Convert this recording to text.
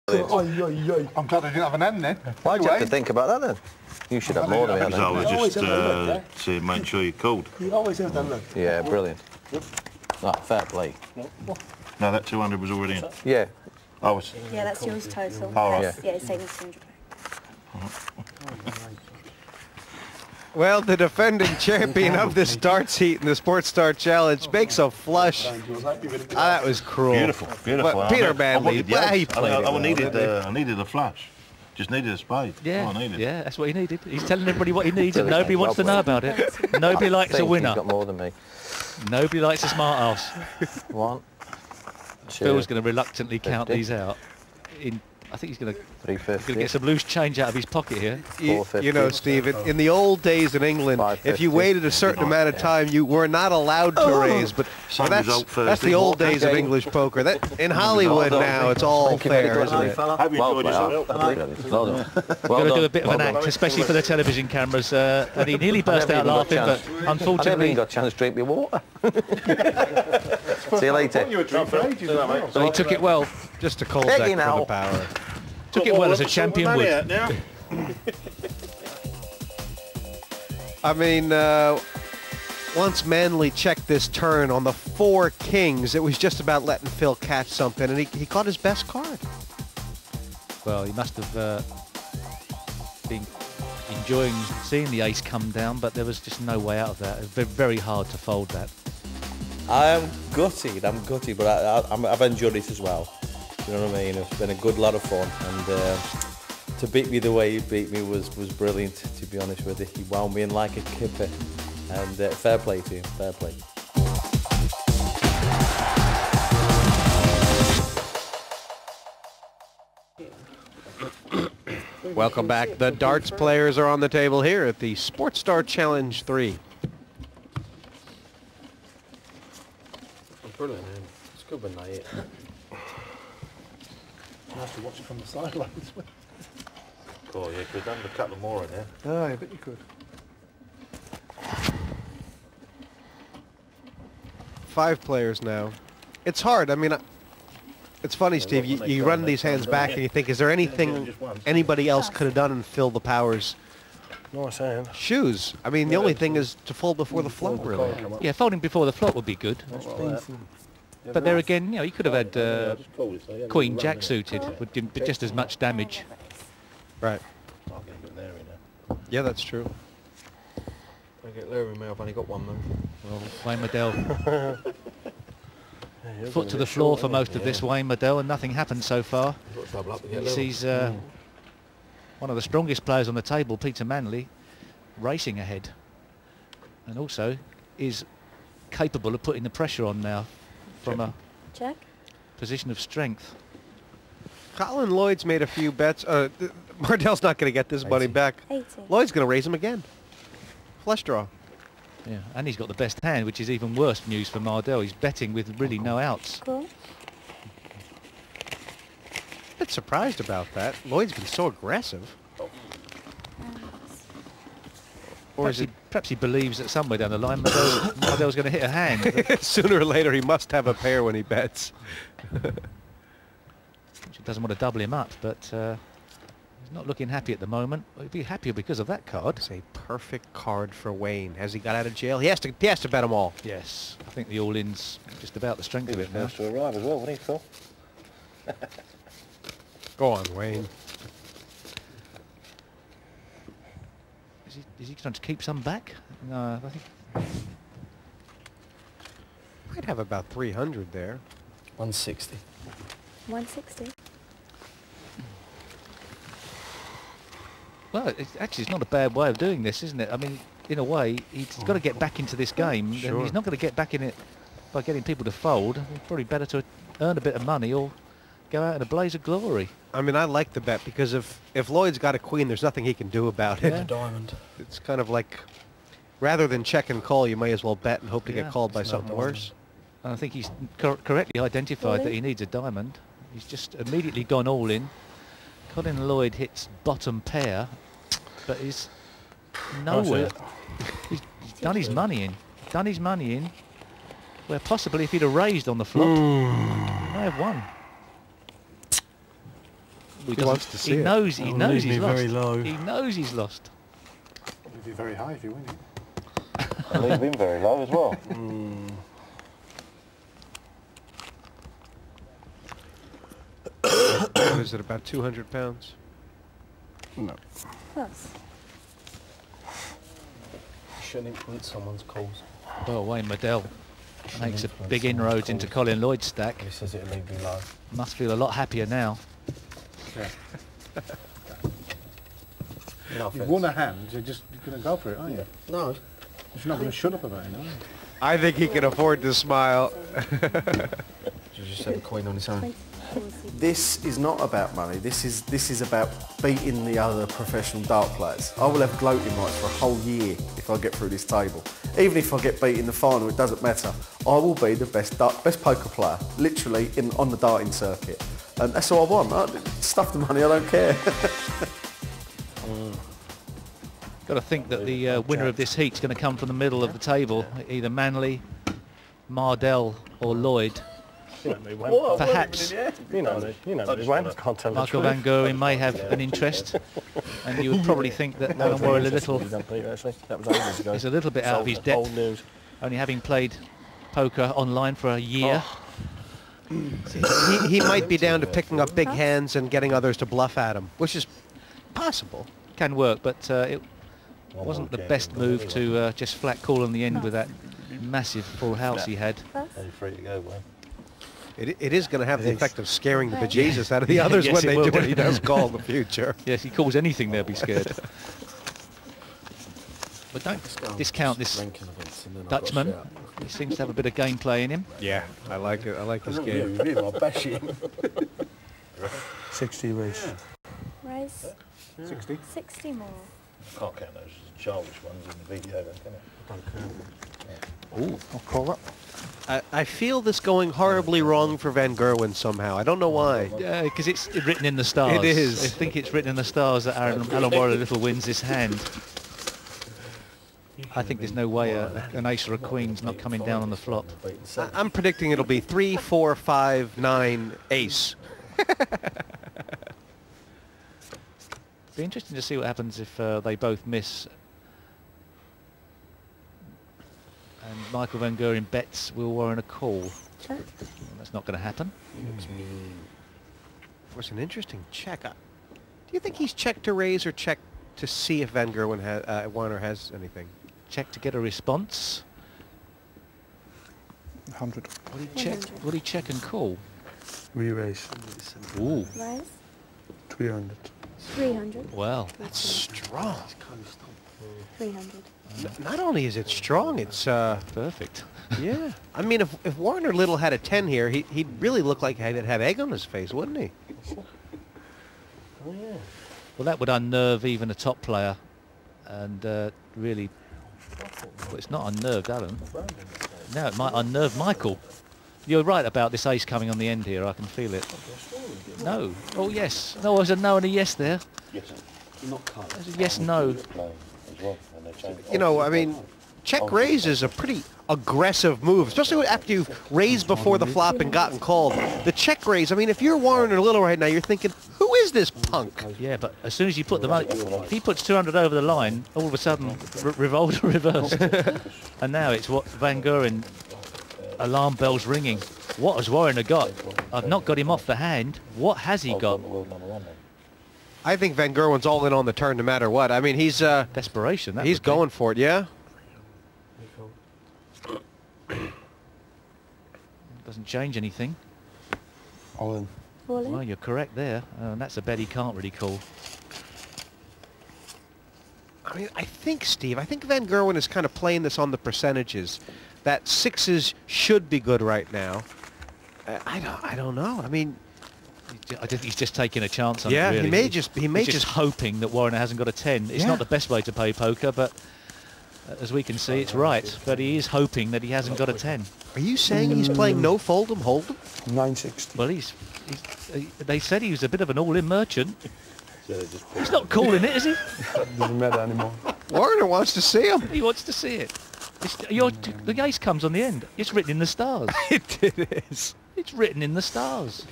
I'm glad I didn't have an end then. Why'd you have to think about that then? You should have more than me. Because I was just to make sure you're cold. You always have done that. Yeah, brilliant. Oh, fair play. No, that 200 was already in. Yeah. I was. Yeah, that's yours total. All right. Yeah, it's same as 200. Well, the defending champion of this darts heat in the Sports Start Challenge makes a flush. That was cruel. Beautiful, beautiful. But Peter Manley, well, he played it well, I needed a flash. Just needed a spade. Yeah, All I needed. yeah, that's what he needed. He's telling everybody what he needs, and nobody wants to know about it. Nobody likes a winner. He's got more than me. Nobody likes a smart ass. 1, 2, Phil's going to reluctantly count these out. I think he's going to 350. get some loose change out of his pocket here. You know, Steve, in the old days in England, if you waited a certain amount of time, you were not allowed to raise. But that's the old days of English poker. That in Hollywood now, it's all fair, isn't it? Have you enjoyed yourself? Well done. Got to do a bit of an act, especially for the television cameras. And he nearly burst out laughing, but I never unfortunately... even got a chance to drink my water. See you later. So he took it well. Just a cold deck for the power. Took it well as a champion would. I mean, once Manley checked this turn on the 4 kings, it was just about letting Phil catch something, and he caught his best card. Well, he must have been enjoying seeing the ace come down, but there was just no way out of that. It was very hard to fold that. I'm gutted, but I've enjoyed it as well. You know what I mean? It's been a good lot of fun, and to beat me the way he beat me was brilliant, to be honest with you. He wound me in like a kipper, and fair play to him, fair play. Welcome back. The darts players are on the table here at the Sports Star Challenge 3. Brilliant, man. It's good when they hit. Nice to watch it from the sidelines. Cool, yeah, could have a couple more in there. Oh, I bet you could. 5 players now. It's hard. I mean, it's funny, Steve. You run these hands back and you think, is there anything anybody else could have done and fill the Power's shoes? I mean, the only thing is to fold before the flop, really. Yeah, folding before the flop would be good. But there again, you know, he could have had Queen Jack suited, but just as much damage. Right. Yeah, that's true. I get Larry May. I've only got one though. Well, Wayne Medell. Foot to the floor for most of this, Wayne Medell, and nothing happened so far. He sees one of the strongest players on the table, Peter Manley, racing ahead, and also is capable of putting the pressure on now from a position of strength. Colin Lloyd's made a few bets. Mardell's not going to get this money back. 80. Lloyd's going to raise him again. Flush draw. Yeah, and he's got the best hand, which is even worse news for Mardell. He's betting with really no outs. Cool. A bit surprised about that. Lloyd's been so aggressive. Or Perhaps he believes that somewhere down the line Mardell's going to hit a hand. Sooner or later he must have a pair when he bets. He doesn't want to double him up, but he's not looking happy at the moment. He'll be happier because of that card. It's a perfect card for Wayne. Has he got out of jail? He has to bet them all. Yes, I think the all-in's just about the strength of it now. First to arrive as well, wasn't he, Phil? Go on, Wayne. Is he trying to keep some back? No, I think... Might have about 300 there. 160. 160. Well, it's not a bad way of doing this, isn't it? I mean, in a way, he's got to get back into this game. Sure. And he's not going to get back in it by getting people to fold. It's probably better to earn a bit of money or go out in a blaze of glory. I mean, I like the bet because if Lloyd's got a queen, there's nothing he can do about it. Yeah. Diamond. It's kind of like, rather than check and call, you may as well bet and hope to get called by something worse. And I think he's correctly identified that he needs a diamond. He's just immediately gone all in. Colin Lloyd hits bottom pair, but he's nowhere. He's done his money in. Done his money in. Where possibly if he'd have raised on the flop, he might have won. He wants to see He it. knows. He It'll knows leave he's me lost. very low. He knows he's lost. It'll be very high if you win it. And leave him very low as well. What is it, about 200 pounds? No. Plus. Shouldn't influence someone's calls. Well, Wayne Medell makes a big inroads into Colin Lloyd's stack. He says it'll leave me low. Must feel a lot happier now. Yeah. You've won a hand, you're going to go for it, aren't you? No. You're not going to shut up about it, are you? I think he can afford to smile. You just have a coin on his own. This is not about money. This is about beating the other professional dart players. I will have gloating rights for a whole year if I get through this table. Even if I get beat in the final, it doesn't matter. I will be the best poker player, literally on the darting circuit, and that's all I want. Stuff the money, I don't care. Got to think that the winner of this heat's going to come from the middle of the table, either Manley, Mardell, or Lloyd. Perhaps You know Wayne can't tell Michael Van Gerwen may have an interest, and you would probably think that Alan Warren is a little bit out of his depth, only having played poker online for a year. He might be down to picking up big hands and getting others to bluff at him, which is possible. Can work, but it wasn't the best move to just flat call on the end with that massive full house he had. Are you free to go, Wayne? It is going to have the effect of scaring the bejesus out of the others Yes, when he does call in the future. Yes, he calls anything, they'll be scared. But don't discount this Dutchman. He seems to have a bit of gameplay in him. Yeah, I like it. I like his game. I'll bash him. 60 race. Raise 60? 60 more. Can't count those childish ones in the video, then, can it? Ooh, I'll call that. I feel this going horribly wrong for Van Gerwen somehow. I don't know why. because it's written in the stars. It is. I think it's written in the stars that Alan Warren Little wins this hand. I think there's no way an ace or a queen's not coming down on the flop. I'm predicting it'll be 3, 4, 5, 9, ace. Be interesting to see what happens if they both miss. And Michael Van Gerwen bets Will Warren a call. Check. That's not going to happen. Was an interesting check. Do you think he's checked to raise or checked to see if Van Gerwen Warner has anything? Check to get a response. 100. Would he check and call? Re-raise. Ooh, Raise 300. 300. well, That's strong. 300. Not only is it strong, it's perfect. yeah. I mean, if Warner Little had a 10 here, he'd really look like he'd have egg on his face, wouldn't he? Well, that would unnerve even a top player, and really, well, it's not unnerved Alan. No, it might unnerve Michael. You're right about this ace coming on the end here. I can feel it. No. Oh yes. No, there's a no and a yes there. Yes. There's a yes, no. Playing as well, and they change it. You know, I mean, check raise is a pretty aggressive move, especially after you've raised before the flop and gotten called. The check raise, I mean, if you're Warner Little right now, you're thinking, who is this punk? Yeah, but as soon as you put the money, if he puts 200 over the line, all of a sudden revolt reversed, and now it's what Van Gerwen. Alarm bells ringing. What has Warren got? I've not got him off the hand. What has he got? I think Van Gerwen's all in on the turn no matter what. I mean, he's Desperation. That he's would be. going for it, yeah? Doesn't change anything. All in. All in. Well, you're correct there. And that's a bet he can't really call. I mean, I think Van Gerwen is kind of playing this on the percentages. That sixes should be good right now. I don't know. I mean, I think he's just taking a chance on yeah, it, really. he may just He's hoping that Warren hasn't got a 10. It's Yeah. not the best way to play poker, but as we can see, it's right. But he is hoping that he hasn't got a 10. Are you saying he's playing no fold'em, hold'em? 960. Well, they said he was a bit of an all-in merchant. So they just He's not calling it, is he? Doesn't matter anymore. Warner wants to see him. He wants to see it. The ace comes on the end. It's written in the stars. It is. It's written in the stars.